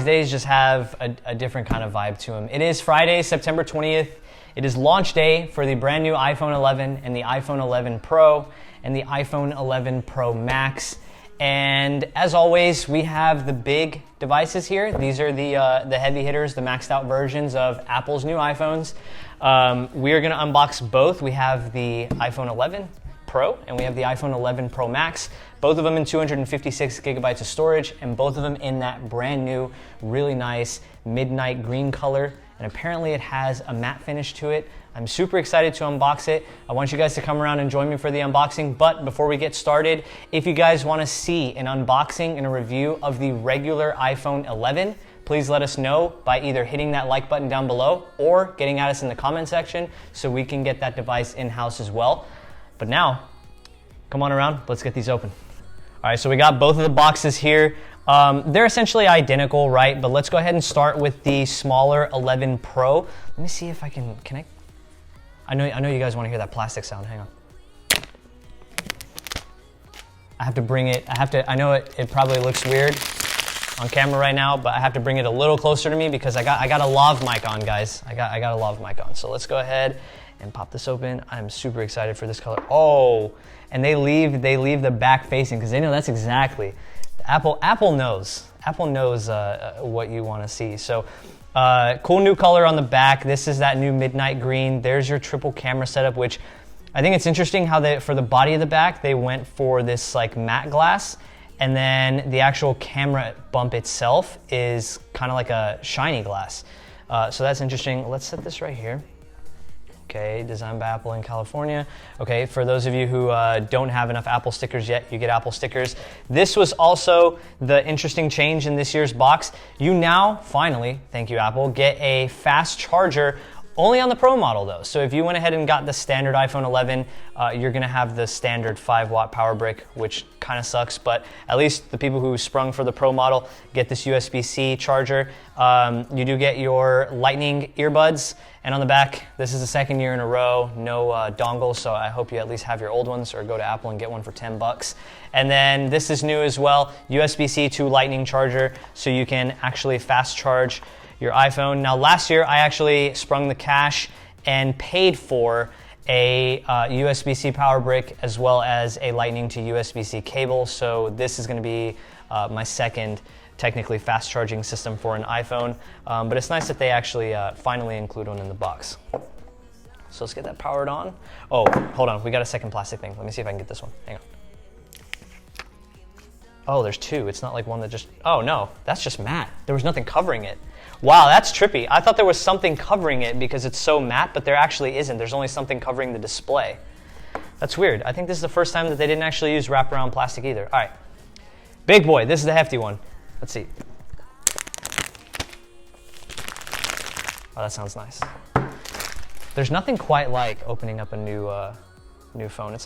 days just have a different kind of vibe to them. It is Friday, September 20th. It is launch day for the brand new iPhone 11 and the iPhone 11 Pro and the iPhone 11 Pro Max. And as always, we have the big devices here. These are the heavy hitters, the maxed out versions of Apple's new iPhones. We are gonna unbox both. We have the iPhone 11 Pro and we have the iPhone 11 Pro Max. Both of them in 256 gigabytes of storage and both of them in that brand new, really nice midnight green color. And apparently it has a matte finish to it. I'm super excited to unbox it. I want you guys to come around and join me for the unboxing. But before we get started, if you guys want to see an unboxing and a review of the regular iPhone 11, please let us know by either hitting that like button down below or getting at us in the comment section so we can get that device in-house as well. But now, come on around, let's get these open. All right, so we got both of the boxes here. They're essentially identical, right? But let's go ahead and start with the smaller 11 Pro. Let me see if I can connect. I know you guys want to hear that plastic sound. Hang on. I have to bring it. I know it probably looks weird on camera right now, but I have to bring it a little closer to me because I got a lav mic on, guys. I got a lav mic on. So let's go ahead and pop this open. I'm super excited for this color. Oh, and they leave the back facing because they know that's exactly. Apple knows what you want to see. So cool new color on the back. This is that new midnight green. There's your triple camera setup, which I think it's interesting how for the body of the back, they went for this like matte glass, and then the actual camera bump itself is kind of like a shiny glass. So that's interesting. Let's set this right here. Okay, designed by Apple in California. Okay, for those of you who don't have enough Apple stickers yet, you get Apple stickers. This was also the interesting change in this year's box. You now, finally, thank you Apple, get a fast charger only on the Pro model though. So if you went ahead and got the standard iPhone 11, you're gonna have the standard 5-watt power brick, which kind of sucks, but at least the people who sprung for the Pro model get this USB-C charger. You do get your Lightning earbuds, and on the back, this is the second year in a row, no dongle, so I hope you at least have your old ones or go to Apple and get one for 10 bucks. And then this is new as well, USB-C to Lightning charger, so you can actually fast charge your iPhone. Now last year I actually sprung the cash and paid for a USB-C power brick as well as a Lightning to USB-C cable. So this is going to be my second technically fast charging system for an iPhone. But it's nice that they actually finally include one in the box. So let's get that powered on. Oh, hold on, we got a second plastic thing. Let me see if I can get this one. Hang on. Oh, there's two. It's not like one that just, oh no, that's just matte. There was nothing covering it. Wow, that's trippy. I thought there was something covering it because it's so matte, but there actually isn't. There's only something covering the display. That's weird. I think this is the first time that they didn't actually use wraparound plastic either. All right, big boy, this is the hefty one. Let's see. Oh, that sounds nice. There's nothing quite like opening up a new phone. It's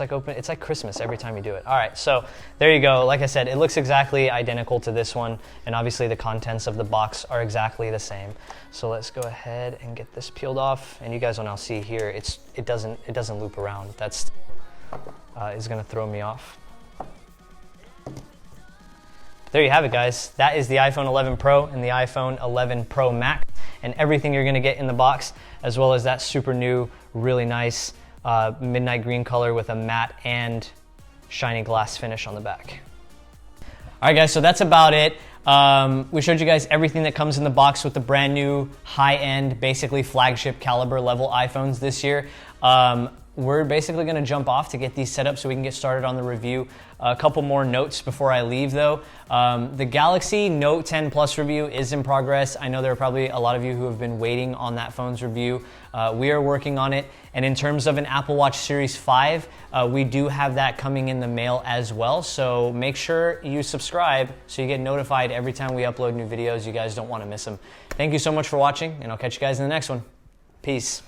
like Christmas every time you do it. All right, so there you go. Like I said, it looks exactly identical to this one, and obviously the contents of the box are exactly the same. So let's go ahead and get this peeled off, and you guys will now see here it doesn't loop around. That's is gonna throw me off. There you have it, guys. That is the iPhone 11 Pro and the iPhone 11 Pro Max, and everything you're gonna get in the box, as well as that super new, really nice midnight green color with a matte and shiny glass finish on the back. All right, guys, so that's about it. We showed you guys everything that comes in the box with the brand new high-end, basically flagship caliber level iPhones this year. We're basically gonna jump off to get these set up so we can get started on the review. A couple more notes before I leave though. The Galaxy Note 10 Plus review is in progress. I know there are probably a lot of you who have been waiting on that phone's review. We are working on it. And in terms of an Apple Watch Series 5, we do have that coming in the mail as well. So make sure you subscribe so you get notified every time we upload new videos. You guys don't wanna miss them. Thank you so much for watching, and I'll catch you guys in the next one. Peace.